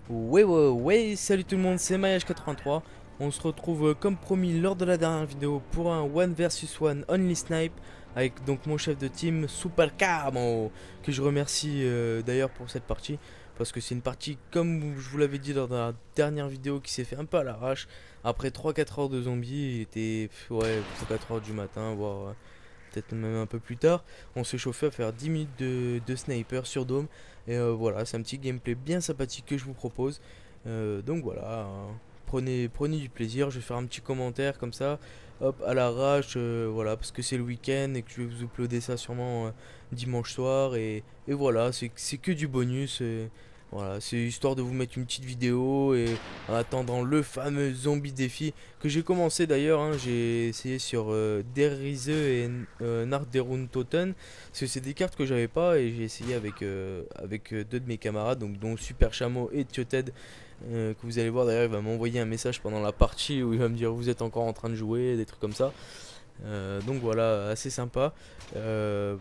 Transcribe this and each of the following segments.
Ouais, salut tout le monde, c'est Maillage83. On se retrouve comme promis lors de la dernière vidéo pour un one versus one only snipe avec donc mon chef de team Super Camo que je remercie d'ailleurs pour cette partie parce que c'est une partie comme je vous l'avais dit lors de la dernière vidéo qui s'est fait un peu à l'arrache. Après 3-4 heures de zombies, il était ouais 3-4 heures du matin voire peut-être même un peu plus tard. On s'est chauffé à faire 10 minutes de sniper sur Dome. Et voilà, c'est un petit gameplay bien sympathique que je vous propose. Donc voilà, hein, prenez du plaisir. Je vais faire un petit commentaire comme ça, hop, à l'arrache, voilà, parce que c'est le week-end et que je vais vous uploader ça sûrement dimanche soir. Et voilà, c'est que du bonus. Voilà, c'est histoire de vous mettre une petite vidéo et en attendant le fameux zombie défi que j'ai commencé d'ailleurs, hein. J'ai essayé sur Der Riese et Nach der Untoten parce que c'est des cartes que j'avais pas et j'ai essayé avec deux de mes camarades donc dont Super Chameau et Tioted, que vous allez voir d'ailleurs. Il va m'envoyer un message pendant la partie où il va me dire vous êtes encore en train de jouer, des trucs comme ça. Donc voilà, assez sympa. Euh,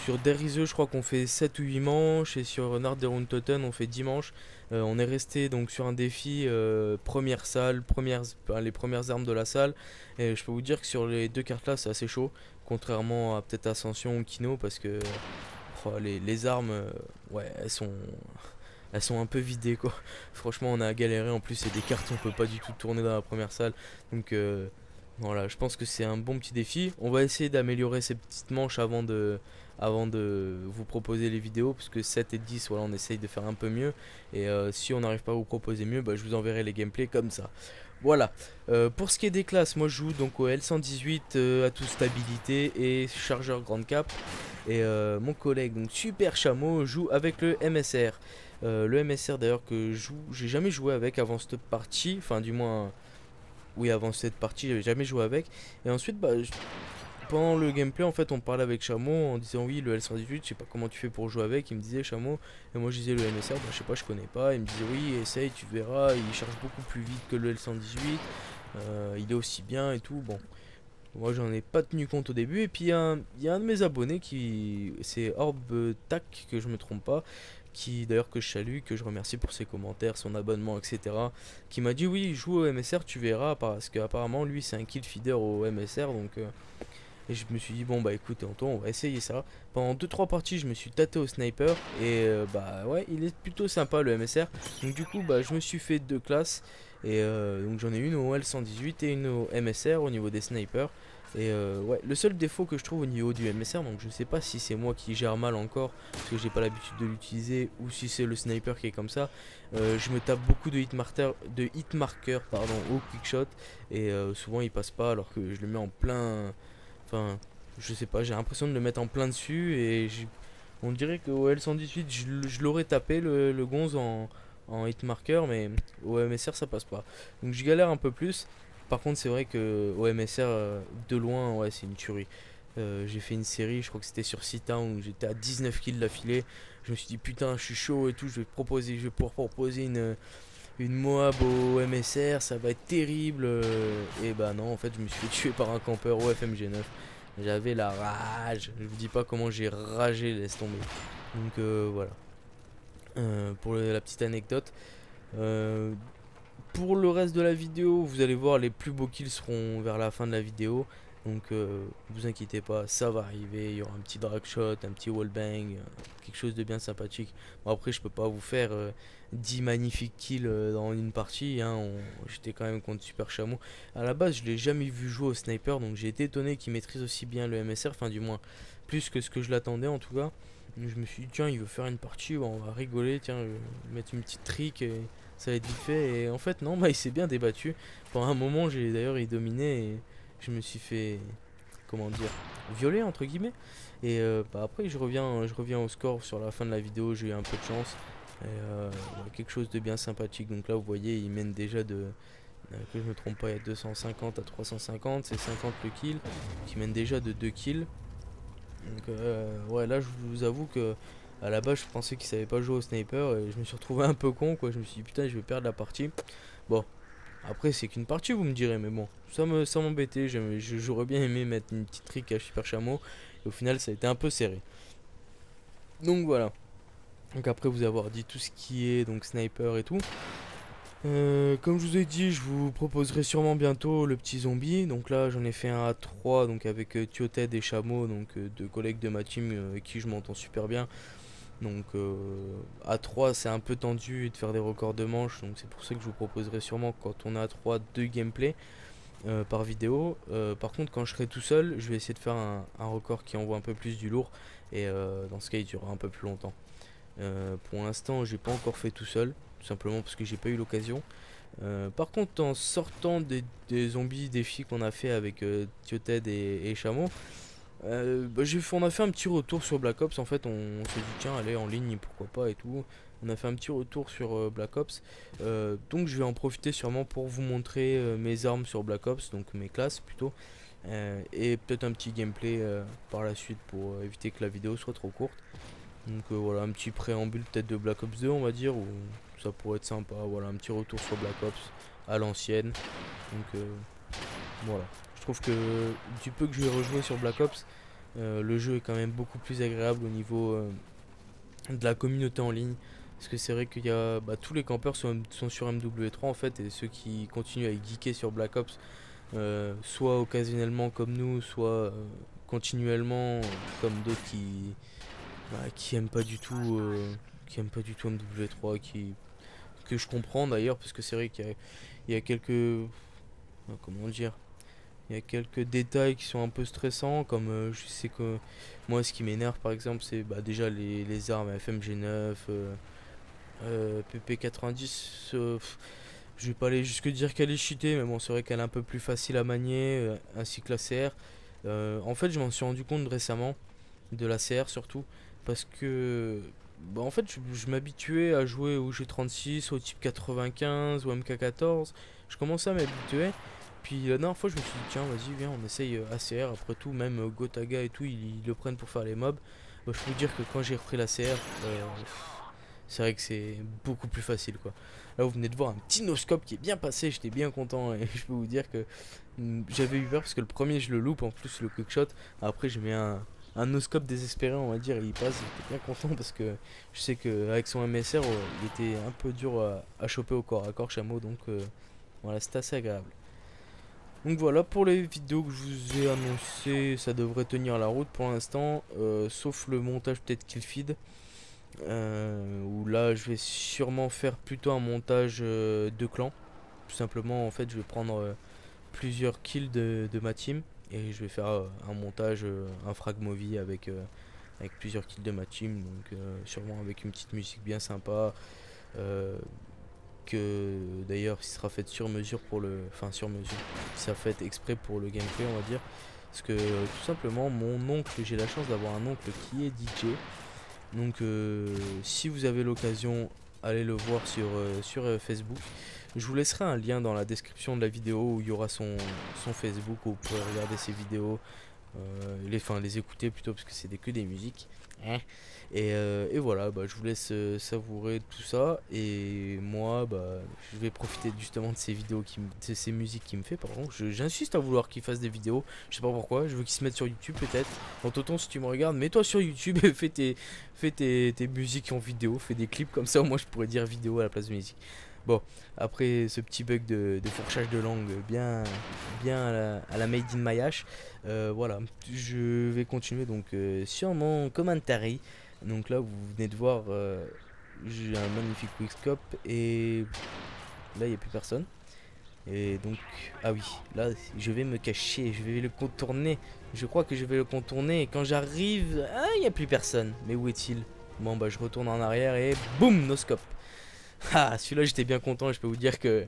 Sur Derizeux, je crois qu'on fait 7 ou 8 manches. Et sur Narderuntoten, on fait 10 manches. On est resté donc sur un défi première salle, les premières armes de la salle. Et je peux vous dire que sur les deux cartes là, c'est assez chaud. Contrairement à peut-être Ascension ou Kino. Parce que oh, les armes, ouais, elles sont un peu vidées quoi. Franchement, on a galéré. En plus, c'est des cartes, on peut pas du tout tourner dans la première salle. Donc voilà, je pense que c'est un bon petit défi. On va essayer d'améliorer ces petites manches avant de vous proposer les vidéos. Parce que 7 et 10, voilà, on essaye de faire un peu mieux. Et si on n'arrive pas à vous proposer mieux, bah, je vous enverrai les gameplays comme ça. Voilà. Pour ce qui est des classes, moi je joue donc au L118 à toute stabilité et chargeur grande cap. Et mon collègue, donc Super Chameau, joue avec le MSR. Le MSR d'ailleurs que j'ai jamais joué avec avant cette partie. Enfin, du moins. Oui, avant cette partie, j'avais jamais joué avec. Et ensuite, bah, pendant le gameplay, en fait, on parlait avec Chameau en disant oui, le L118, je sais pas comment tu fais pour jouer avec. Il me disait Chameau, et moi je disais le MSR, bah, je sais pas, je connais pas. Il me disait oui, essaye, tu verras, il charge beaucoup plus vite que le L118, il est aussi bien et tout. Bon, moi j'en ai pas tenu compte au début. Et puis il y a un de mes abonnés c'est Orb Tac, que je me trompe pas, qui d'ailleurs que je salue, que je remercie pour ses commentaires, son abonnement, etc. Qui m'a dit oui, joue au MSR, tu verras, parce qu'apparemment lui c'est un kill feeder au MSR. Donc et je me suis dit bon bah écoute Anton, on va essayer ça. Pendant deux trois parties je me suis tâté au sniper. Et bah ouais, il est plutôt sympa le MSR. Donc du coup bah je me suis fait deux classes. Et donc j'en ai une au L118 et une au MSR au niveau des snipers. Et ouais, le seul défaut que je trouve au niveau du MSR, donc je sais pas si c'est moi qui gère mal encore parce que j'ai pas l'habitude de l'utiliser, ou si c'est le sniper qui est comme ça. Je me tape beaucoup de hitmarker pardon, au quickshot. Et souvent il passe pas alors que je le mets en plein. Enfin, je sais pas, j'ai l'impression de le mettre en plein dessus. Et on dirait qu'au L118 je l'aurais tapé le gonze en hitmarker, mais au MSR ça passe pas. Donc je galère un peu plus. Par contre, c'est vrai que au MSR, de loin, ouais, c'est une tuerie. J'ai fait une série, je crois que c'était sur Sita, où j'étais à 19 kills d'affilée. Je me suis dit putain, je suis chaud et tout, je vais pouvoir proposer une Moab au MSR, ça va être terrible. Et bah non, en fait, je me suis fait tuer par un campeur au FMG9. J'avais la rage. Je vous dis pas comment j'ai ragé, laisse tomber. Donc voilà. Pour la petite anecdote. Euh, pour le reste de la vidéo, vous allez voir, les plus beaux kills seront vers la fin de la vidéo. Donc vous inquiétez pas, ça va arriver. Il y aura un petit drag shot, un petit wallbang, quelque chose de bien sympathique. Bon, après, je peux pas vous faire 10 magnifiques kills dans une partie, hein. J'étais quand même contre Super Chameau. À la base, je l'ai jamais vu jouer au sniper, donc j'ai été étonné qu'il maîtrise aussi bien le MSR, enfin du moins plus que ce que je l'attendais en tout cas. Donc, je me suis dit, tiens, il veut faire une partie, bon, on va rigoler, tiens, je vais mettre une petite trick. Et ça va être vite fait. Et en fait non, bah il s'est bien débattu. Pendant un moment j'ai d'ailleurs il dominait et je me suis fait, comment dire, violer entre guillemets. Et bah après je reviens au score sur la fin de la vidéo, j'ai eu un peu de chance. Et quelque chose de bien sympathique. Donc là vous voyez il mène déjà que je me trompe pas, il y a 250 à 350, c'est 50 le kill, qui mène déjà de 2 kills. Donc ouais, là je vous avoue que à la base je pensais qu'il savait pas jouer au sniper et je me suis retrouvé un peu con quoi. Je me suis dit putain, je vais perdre la partie. Bon, après c'est qu'une partie, vous me direz, mais bon, ça m'embêtait. J'aurais bien aimé mettre une petite trick à Super Chameau et au final ça a été un peu serré. Donc voilà. Donc après vous avoir dit tout ce qui est donc sniper et tout. Comme je vous ai dit, je vous proposerai sûrement bientôt le petit zombie. Donc là, j'en ai fait un à 3, donc avec Tioted et Chameau, donc deux collègues de ma team avec qui je m'entends super bien. Donc à 3 c'est un peu tendu de faire des records de manche, donc c'est pour ça que je vous proposerai sûrement quand on est à 3 deux gameplays par vidéo. Par contre quand je serai tout seul, je vais essayer de faire un record qui envoie un peu plus du lourd et dans ce cas il durera un peu plus longtemps. Pour l'instant j'ai pas encore fait tout seul, tout simplement parce que j'ai pas eu l'occasion. Par contre en sortant des zombies défis qu'on a fait avec Tioted et Chameau, on a fait un petit retour sur Black Ops. En fait, on s'est dit, tiens, allez en ligne, pourquoi pas et tout. On a fait un petit retour sur Black Ops. Donc, je vais en profiter sûrement pour vous montrer mes armes sur Black Ops, donc mes classes plutôt. Et peut-être un petit gameplay par la suite pour éviter que la vidéo soit trop courte. Donc, voilà, un petit préambule peut-être de Black Ops 2, on va dire, ou ça pourrait être sympa. Voilà, un petit retour sur Black Ops à l'ancienne. Donc, voilà. Je trouve que du peu que je vais rejouer sur Black Ops, le jeu est quand même beaucoup plus agréable au niveau de la communauté en ligne. Parce que c'est vrai qu'il y a tous les campeurs sont sur MW3 en fait, et ceux qui continuent à geeker sur Black Ops, soit occasionnellement comme nous, soit continuellement comme d'autres qui aiment pas du tout, MW3, que je comprends d'ailleurs, parce que c'est vrai qu'il y a quelques, comment dire, il y a quelques détails qui sont un peu stressants, comme je sais que moi ce qui m'énerve par exemple c'est déjà les armes FMG9, PP90, je vais pas aller jusque dire qu'elle est cheatée, mais bon c'est vrai qu'elle est un peu plus facile à manier, ainsi que la CR. En fait je m'en suis rendu compte récemment, de la CR surtout, parce que en fait je m'habituais à jouer au G36, au type 95, au MK14, je commençais à m'habituer. Puis la dernière fois, je me suis dit, tiens, vas-y, viens, on essaye ACR. Après tout, même Gotaga et tout, ils le prennent pour faire les mobs. Je peux vous dire que quand j'ai repris la CR, c'est vrai que c'est beaucoup plus facile, quoi. Là, vous venez de voir un petit no-scope qui est bien passé, j'étais bien content. Et je peux vous dire que j'avais eu peur parce que le premier, je le loupe, en plus, le quickshot. Après, j'ai mis un no-scope désespéré, on va dire, et il passe. J'étais bien content parce que je sais qu'avec son MSR, il était un peu dur à choper au corps à corps, Chameau. Donc, voilà, c'était assez agréable. Donc voilà, pour les vidéos que je vous ai annoncées, ça devrait tenir la route pour l'instant, sauf le montage peut-être kill feed, où là je vais sûrement faire plutôt un montage de clan. Tout simplement, en fait, je vais prendre plusieurs kills de ma team et je vais faire un montage, un frag movie avec plusieurs kills de ma team, donc sûrement avec une petite musique bien sympa. euh, que d'ailleurs il sera fait sur mesure pour le, enfin sur mesure, ça fait exprès pour le gameplay, on va dire, parce que tout simplement mon oncle, j'ai la chance d'avoir un oncle qui est DJ. Donc si vous avez l'occasion, allez le voir sur Facebook. Je vous laisserai un lien dans la description de la vidéo où il y aura son Facebook où vous pourrez regarder ses vidéos, les écouter plutôt, parce que c'est que des musiques, hein. Et voilà, je vous laisse savourer tout ça. Et moi, je vais profiter justement de ces vidéos, de ces musiques qui me fait. Pardon, j'insiste à vouloir qu'il fasse des vidéos. Je sais pas pourquoi. Je veux qu'il se mette sur YouTube peut-être. En Tonton, si tu me regardes, mets-toi sur YouTube et fais tes musiques en vidéo. Fais des clips comme ça. Moi, je pourrais dire vidéo à la place de musique. Bon, après ce petit bug de fourchage de langue bien à la Made in Mayash, voilà, je vais continuer donc sur mon commentary. Donc là, vous venez de voir, j'ai un magnifique quickscope et là, il n'y a plus personne. Et donc, ah oui, là, je vais me cacher, je vais le contourner. Je crois que je vais le contourner et quand j'arrive, ah, il n'y a plus personne. Mais où est-il? Bon, je retourne en arrière et boum, no scope. Ah, celui-là, j'étais bien content et je peux vous dire que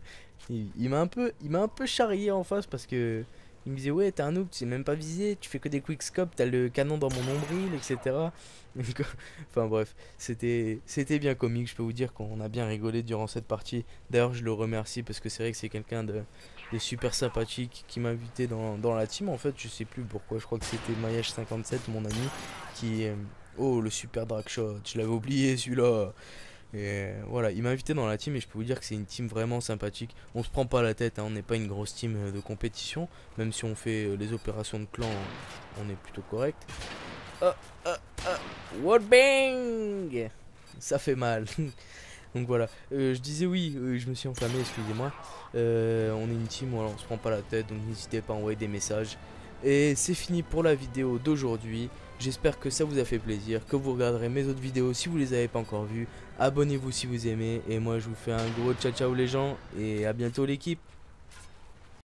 il m'a un peu charrié en face parce que il me disait ouais, t'es un noob, tu sais même pas viser, tu fais que des quickscopes, t'as le canon dans mon nombril, etc. Donc, enfin bref, c'était bien comique. Je peux vous dire qu'on a bien rigolé durant cette partie. D'ailleurs, je le remercie parce que c'est vrai que c'est quelqu'un de super sympathique qui m'a invité dans la team. En fait, je sais plus pourquoi. Je crois que c'était Maillage57, mon ami, qui oh, le super drag shot, je l'avais oublié celui-là. Et voilà, il m'a invité dans la team et je peux vous dire que c'est une team vraiment sympathique. On se prend pas la tête, hein, on n'est pas une grosse team de compétition. Même si on fait les opérations de clan, on est plutôt correct. Oh, oh, oh, wallbang! ça fait mal. Donc voilà, je disais oui, je me suis enflammé, excusez-moi. On est une team, voilà, on se prend pas la tête, donc n'hésitez pas à envoyer des messages. Et c'est fini pour la vidéo d'aujourd'hui. J'espère que ça vous a fait plaisir, que vous regarderez mes autres vidéos si vous les avez pas encore vues. Abonnez-vous si vous aimez, et moi je vous fais un gros ciao ciao les gens, et à bientôt l'équipe.